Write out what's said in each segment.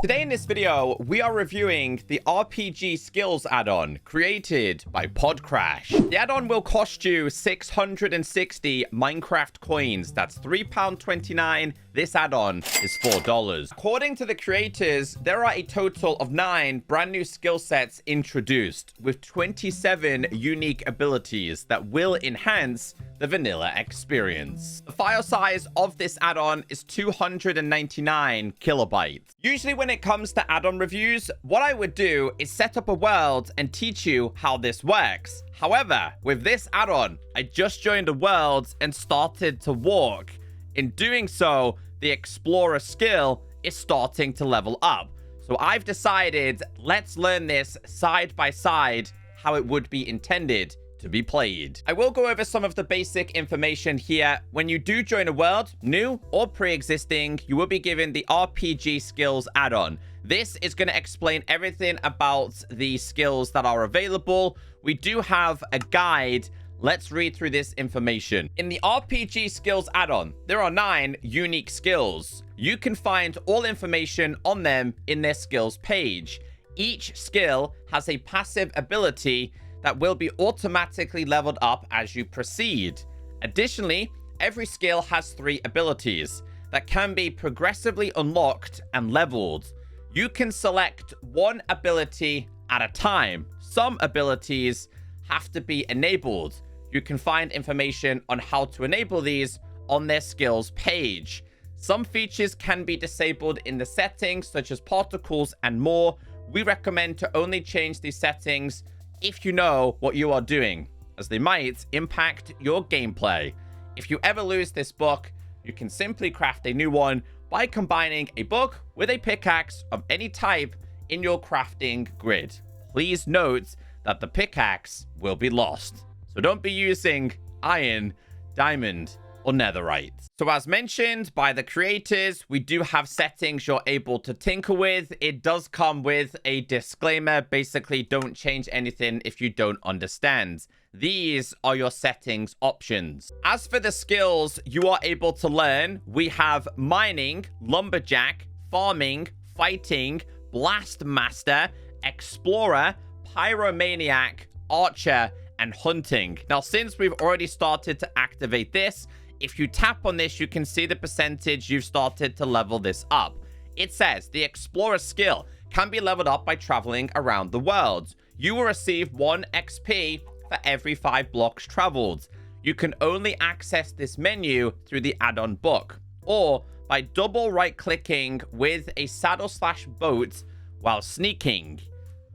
Today in this video, we are reviewing the RPG Skills Addon created by Podcrash. The addon will cost you 660 Minecraft coins. That's £3.29. This addon is $4. According to the creators, there are a total of 9 brand new skill sets introduced with 27 unique abilities that will enhance the vanilla experience. The file size of this addon is 299 kilobytes. Usually when it comes to addon reviews, what I would do is set up a world and teach you how this works. However, with this addon, I just joined a world and started to walk. In doing so, the explorer skill is starting to level up. So I've decided, let's learn this side by side how it would be intended to be played. I will go over some of the basic information here. When you do join a world, new or pre-existing, you will be given the RPG Skills Addon. This is going to explain everything about the skills that are available. We do have a guide. Let's read through this information. In the RPG Skills Addon, there are 9 unique skills. You can find all information on them in their skills page. Each skill has a passive ability that will be automatically leveled up as you proceed. Additionally, every skill has 3 abilities that can be progressively unlocked and leveled. You can select one ability at a time. Some abilities have to be enabled. You can find information on how to enable these on their skills page. Some features can be disabled in the settings, such as particles and more. We recommend to only change these settings if you know what you are doing, as they might impact your gameplay. If you ever lose this book, you can simply craft a new one by combining a book with a pickaxe of any type in your crafting grid. Please note that the pickaxe will be lost, so don't be using iron, diamond, or netherite. So as mentioned by the creators, we do have settings you're able to tinker with. It does come with a disclaimer. Basically, don't change anything if you don't understand. These are your settings options. As for the skills you are able to learn, we have mining, lumberjack, farming, fighting, blast master, explorer, pyromaniac, archer, and hunting. Now, since we've already started to activate this, if you tap on this, you can see the percentage you've started to level this up. It says the explorer skill can be leveled up by traveling around the world. You will receive 1 XP for every 5 blocks traveled. You can only access this menu through the add-on book or by double right-clicking with a saddle/boat while sneaking.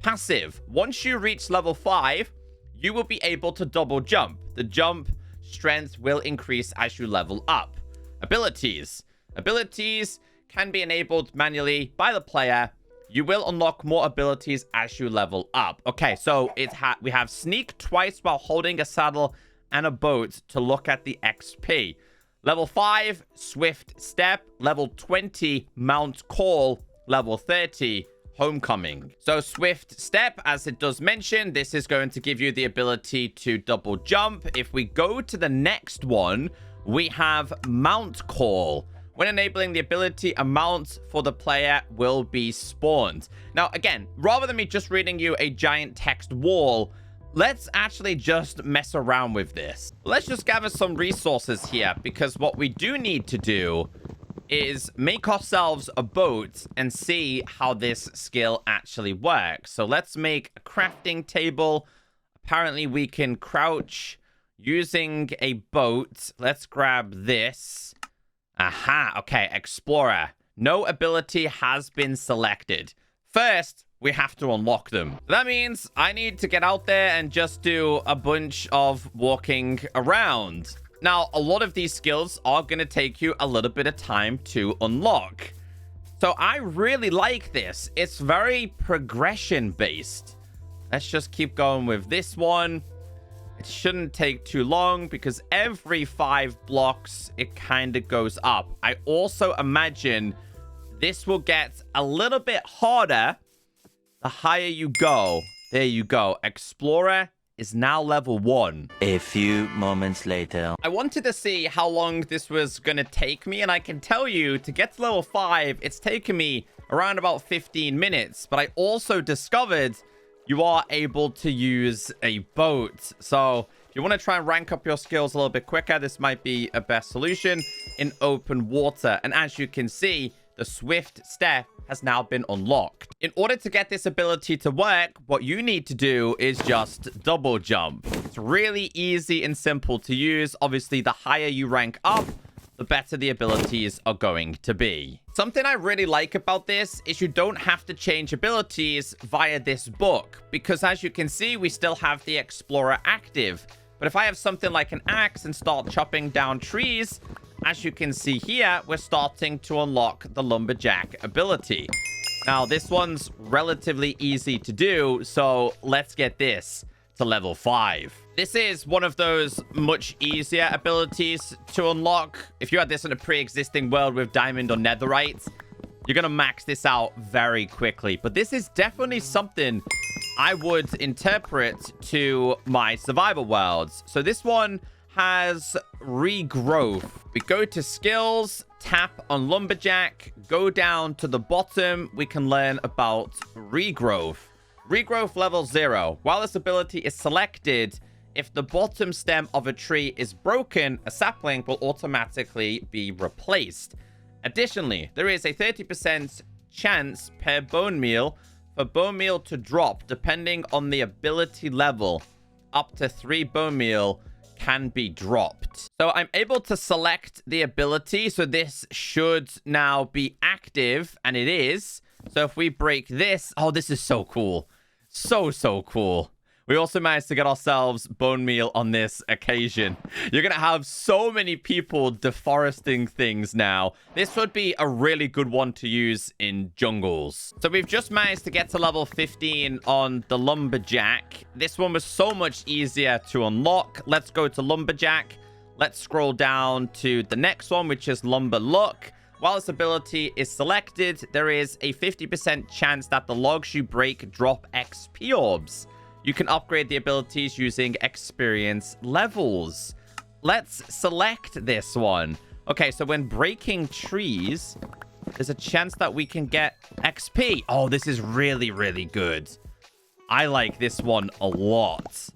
Passive. Once you reach level 5, you will be able to double jump. The jump strength will increase as you level up. Abilities. Abilities can be enabled manually by the player. You will unlock more abilities as you level up. Okay, so we have sneak twice while holding a saddle and a boat to look at the XP. Level 5, swift step. Level 20, mount call. Level 30, homecoming. So swift step, as it does mention, this is going to give you the ability to double jump. If we go to the next one, we have mount call. When enabling the ability, a mount for the player will be spawned. Now, again, rather than me just reading you a giant text wall, let's actually just mess around with this. Let's just gather some resources here, because what we do need to do is make ourselves a boat and see how this skill actually works. So let's make a crafting table. Apparently we can crouch using a boat. Let's grab this. Aha, okay, explorer. No ability has been selected. First, we have to unlock them. That means I need to get out there and just do a bunch of walking around. Now, a lot of these skills are going to take you a little bit of time to unlock. So I really like this. It's very progression based. Let's just keep going with this one. It shouldn't take too long because every 5 blocks, it kind of goes up. I also imagine this will get a little bit harder the higher you go. There you go. Explorer is now level 1. A few moments later. I wanted to see how long this was going to take me, and I can tell you, to get to level 5, it's taken me around about 15 minutes. But I also discovered you are able to use a boat. So if you want to try and rank up your skills a little bit quicker, this might be a best solution in open water. And as you can see, the swift step has now been unlocked. In order to get this ability to work, what you need to do is just double jump. It's really easy and simple to use. Obviously, the higher you rank up, the better the abilities are going to be. Something I really like about this is you don't have to change abilities via this book, because as you can see, we still have the Explorer active. But if I have something like an axe and start chopping down trees, as you can see here, we're starting to unlock the Lumberjack ability. Now, this one's relatively easy to do, so let's get this to level 5. This is one of those much easier abilities to unlock. If you had this in a pre-existing world with diamond or netherite, you're going to max this out very quickly. But this is definitely something I would interpret to my survival worlds. So this one has regrowth. We go to skills, tap on Lumberjack, go down to the bottom. We can learn about regrowth. Regrowth level 0. While this ability is selected, if the bottom stem of a tree is broken, a sapling will automatically be replaced. Additionally, there is a 30% chance per bone meal for bone meal to drop depending on the ability level. Up to 3 bone meal can be dropped. So I'm able to select the ability. So this should now be active, and it is. So if we break this, oh, this is so cool. So cool. We also managed to get ourselves bone meal on this occasion. You're going to have so many people deforesting things now. This would be a really good one to use in jungles. So we've just managed to get to level 15 on the Lumberjack. This one was so much easier to unlock. Let's go to Lumberjack. Let's scroll down to the next one, which is Lumber Look. While this ability is selected, there is a 50% chance that the logs you break drop XP orbs. You can upgrade the abilities using experience levels. Let's select this one. Okay, so when breaking trees, there's a chance that we can get XP. Oh, this is really, really good. I like this one a lot.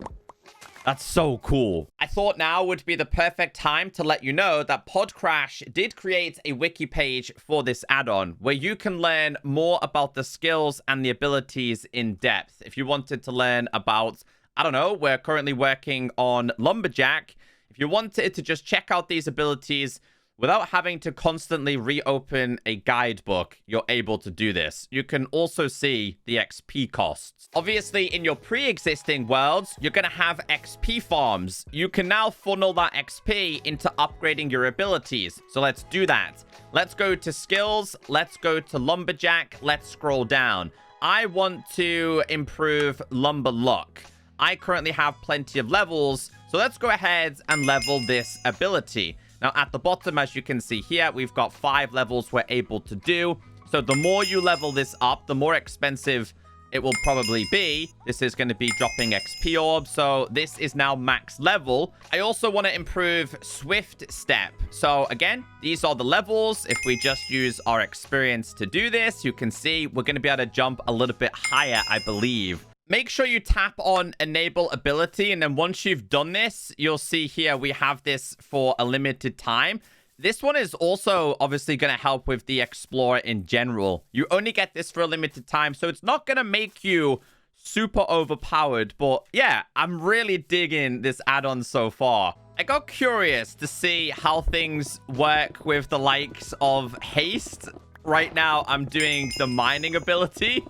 That's so cool. I thought now would be the perfect time to let you know that Podcrash did create a wiki page for this add-on where you can learn more about the skills and the abilities in depth. If you wanted to learn about, I don't know, we're currently working on Lumberjack. If you wanted to just check out these abilities without having to constantly reopen a guidebook, you're able to do this. You can also see the XP costs. Obviously, in your pre-existing worlds, you're going to have XP farms. You can now funnel that XP into upgrading your abilities. So let's do that. Let's go to skills. Let's go to Lumberjack. Let's scroll down. I want to improve Lumber Look. I currently have plenty of levels. So let's go ahead and level this ability. Now, at the bottom, as you can see here, we've got 5 levels we're able to do. So the more you level this up, the more expensive it will probably be. This is going to be dropping XP orbs. So this is now max level. I also want to improve Swift Step. So again, these are the levels. If we just use our experience to do this, you can see we're going to be able to jump a little bit higher, I believe. Make sure you tap on enable ability, and then once you've done this, you'll see here we have this for a limited time. This one is also obviously going to help with the Explorer in general. You only get this for a limited time, so it's not going to make you super overpowered. But yeah, I'm really digging this add-on so far. I got curious to see how things work with the likes of haste. Right now, I'm doing the mining ability.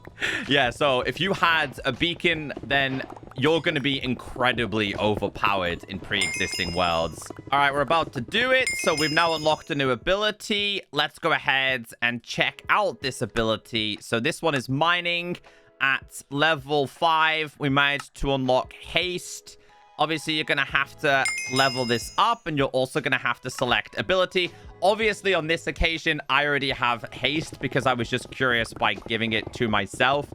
Yeah, so if you had a beacon, then you're going to be incredibly overpowered in pre-existing worlds. All right, we're about to do it. So we've now unlocked a new ability. Let's go ahead and check out this ability. So this one is mining at level 5. We managed to unlock haste. Obviously, you're going to have to level this up, and you're also going to have to select ability. Obviously, on this occasion, I already have haste because I was just curious by giving it to myself.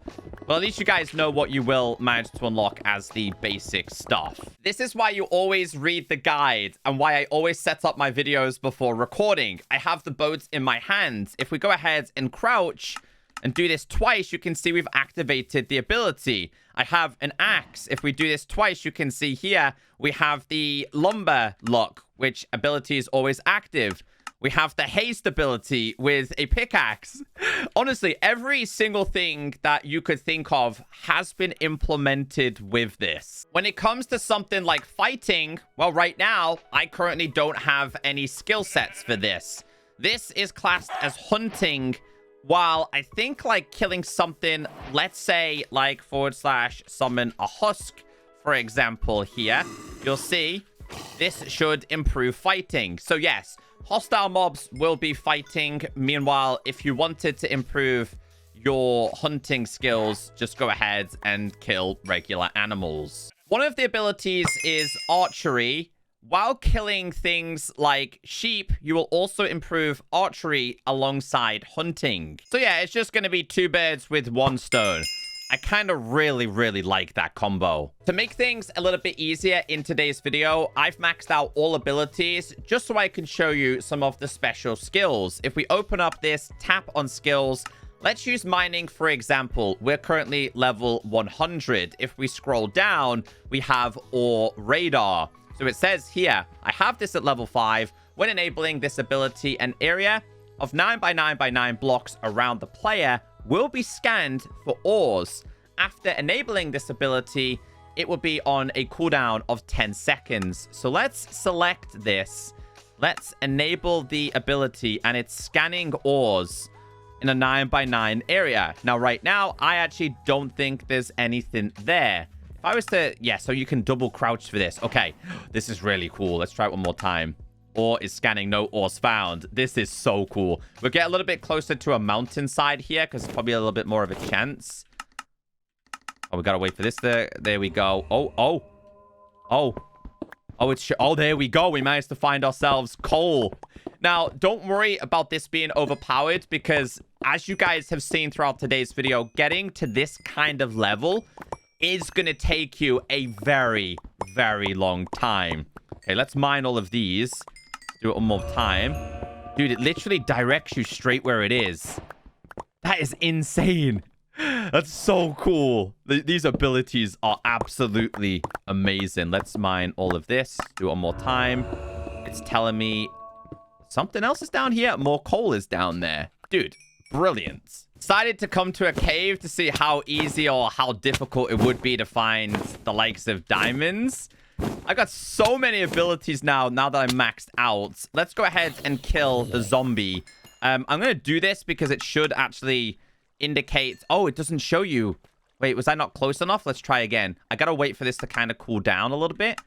But at least you guys know what you will manage to unlock as the basic stuff. This is why you always read the guide and why I always set up my videos before recording. I have the boats in my hands. If we go ahead and crouch, and do this twice, you can see we've activated the ability. I have an axe. If we do this twice, you can see here we have the lumber lock, which ability is always active. We have the haste ability with a pickaxe. Honestly, every single thing that you could think of has been implemented with this. When it comes to something like fighting, well, right now, I currently don't have any skill sets for this. This is classed as hunting, while I think like killing something, let's say like / summon a husk, for example, here, you'll see this should improve fighting. So yes, hostile mobs will be fighting. Meanwhile, if you wanted to improve your hunting skills, just go ahead and kill regular animals. One of the abilities is archery. While killing things like sheep, you will also improve archery alongside hunting. So yeah, it's just going to be 2 birds with 1 stone. I kind of really like that combo. To make things a little bit easier in today's video, I've maxed out all abilities just so I can show you some of the special skills. If we open up this, tap on skills, let's use mining, for example. We're currently level 100. If we scroll down, we have ore radar. So it says here, I have this at level 5. When enabling this ability, an area of 9 by 9 by 9 blocks around the player will be scanned for ores. After enabling this ability, it will be on a cooldown of 10 seconds. So let's select this. Let's enable the ability, and it's scanning ores in a 9 by 9 area. Now, right now, I actually don't think there's anything there. If I was to... Yeah, so you can double crouch for this. Okay, this is really cool. Let's try it one more time. Ore is scanning, no ores found. This is so cool. We'll get a little bit closer to a mountainside here because it's probably a little bit more of a chance. Oh, we gotta wait for this. There we go. Oh, there we go. We managed to find ourselves coal. Now, don't worry about this being overpowered because as you guys have seen throughout today's video, getting to this kind of level is going to take you a very long time. Okay, let's mine all of these. Do it one more time. Dude, it literally directs you straight where it is. That is insane. That's so cool. These abilities are absolutely amazing. Let's mine all of this. Do it one more time. It's telling me something else is down here. More coal is down there. Dude, brilliant. Decided to come to a cave to see how easy or how difficult it would be to find the likes of diamonds. I got so many abilities now that I'm maxed out. Let's go ahead and kill the zombie. I'm going to do this because it should actually indicate... Oh, it doesn't show you. Wait, was I not close enough? Let's try again. I got to wait for this to kind of cool down a little bit.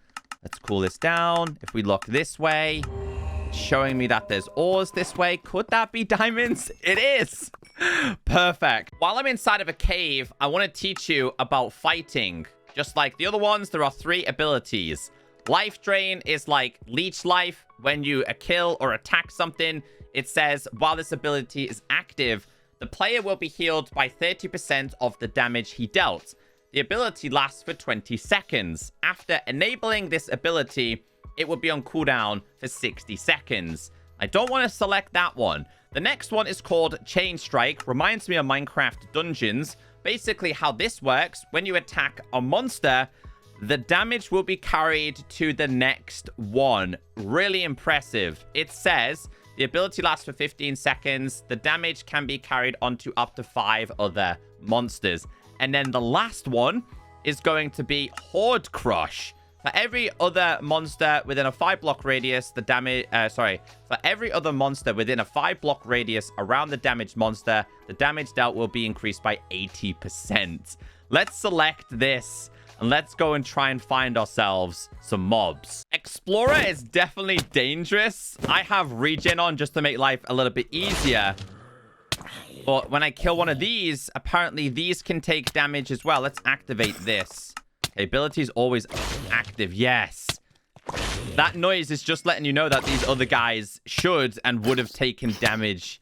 Let's cool this down. If we look this way, showing me that there's ores this way. Could that be diamonds? It is. Perfect. While I'm inside of a cave, I want to teach you about fighting. Just like the other ones, there are 3 abilities. Life Drain is like leech life. When you kill or attack something, it says while this ability is active, the player will be healed by 30% of the damage he dealt. The ability lasts for 20 seconds. After enabling this ability, it will be on cooldown for 60 seconds. I don't want to select that one. The next one is called Chain Strike. Reminds me of Minecraft Dungeons. Basically, how this works, when you attack a monster, the damage will be carried to the next one. Really impressive. It says the ability lasts for 15 seconds. The damage can be carried onto up to 5 other monsters. And then the last one is going to be Horde Crush. For every other monster within a 5-block radius, the damage... For every other monster within a 5-block radius around the damaged monster, the damage dealt will be increased by 80%. Let's select this, and let's go and try and find ourselves some mobs. Explorer is definitely dangerous. I have regen on just to make life a little bit easier. But when I kill one of these, apparently these can take damage as well. Let's activate this. The ability is always active. Yes. That noise is just letting you know that these other guys should and would have taken damage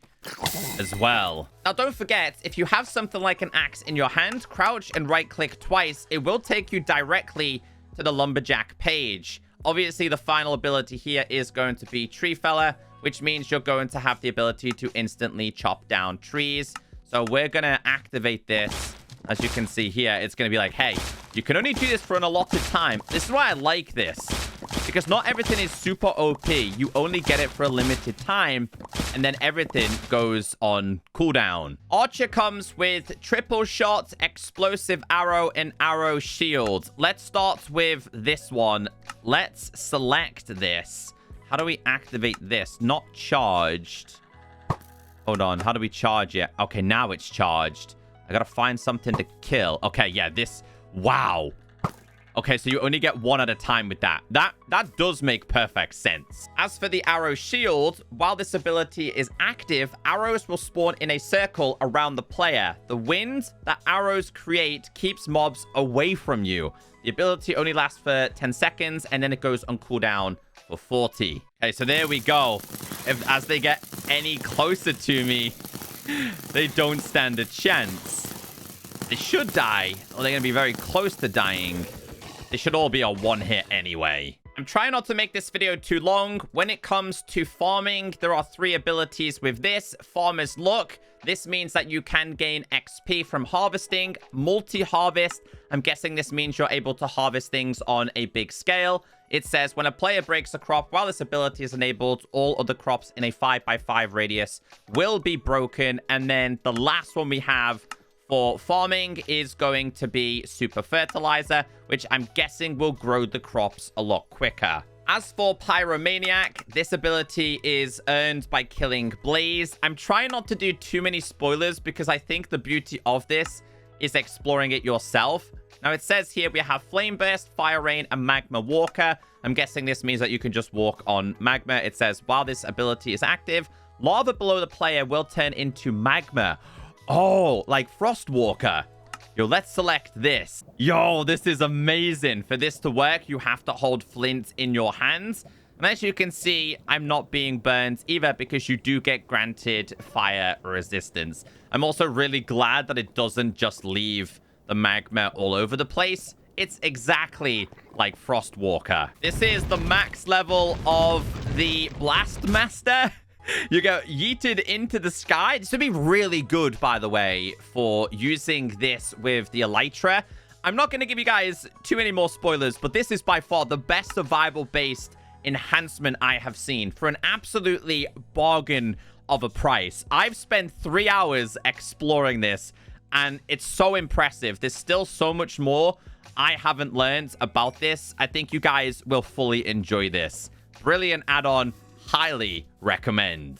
as well. Now, don't forget, if you have something like an axe in your hand, crouch and right-click twice. It will take you directly to the lumberjack page. Obviously, the final ability here is going to be Tree Feller, which means you're going to have the ability to instantly chop down trees. So we're going to activate this. As you can see here, it's going to be like, hey, you can only do this for an allotted time. This is why I like this. Because not everything is super OP. You only get it for a limited time. And then everything goes on cooldown. Archer comes with triple shot, explosive arrow, and arrow shield. Let's start with this one. Let's select this. How do we activate this? Not charged. Hold on. How do we charge it? Okay, now it's charged. I gotta find something to kill. Okay, yeah, this... Wow. Okay, so you only get one at a time with that. That does make perfect sense. As for the arrow shield, while this ability is active, arrows will spawn in a circle around the player. The wind that arrows create keeps mobs away from you. The ability only lasts for 10 seconds, and then it goes on cooldown for 40. Okay, so there we go. As they get any closer to me, they don't stand a chance. They should die, or they're going to be very close to dying. They should all be a one-hit anyway. I'm trying not to make this video too long. When it comes to farming, there are 3 abilities with this. Farmer's Luck. This means that you can gain XP from harvesting. Multi-harvest. I'm guessing this means you're able to harvest things on a big scale. It says, when a player breaks a crop while this ability is enabled, all other crops in a 5x5 radius will be broken. And then the last one we have for farming is going to be Super Fertilizer, which I'm guessing will grow the crops a lot quicker. As for Pyromaniac, this ability is earned by killing Blaze. I'm trying not to do too many spoilers because I think the beauty of this is exploring it yourself. Now, it says here we have Flame Burst, Fire Rain, and Magma Walker. I'm guessing this means that you can just walk on magma. It says, while this ability is active, lava below the player will turn into magma. Oh, like Frost Walker. Yo, let's select this. Yo, this is amazing. For this to work, you have to hold flint in your hands. And as you can see, I'm not being burned either because you do get granted fire resistance. I'm also really glad that it doesn't just leave the magma all over the place. It's exactly like Frost Walker. This is the max level of the Blast Master. You go yeeted into the sky. This would be really good, by the way, for using this with the Elytra. I'm not going to give you guys too many more spoilers, but this is by far the best survival-based enhancement I have seen for an absolutely bargain of a price. I've spent 3 hours exploring this, and it's so impressive. There's still so much more I haven't learned about this. I think you guys will fully enjoy this. Brilliant add-on. Highly recommend.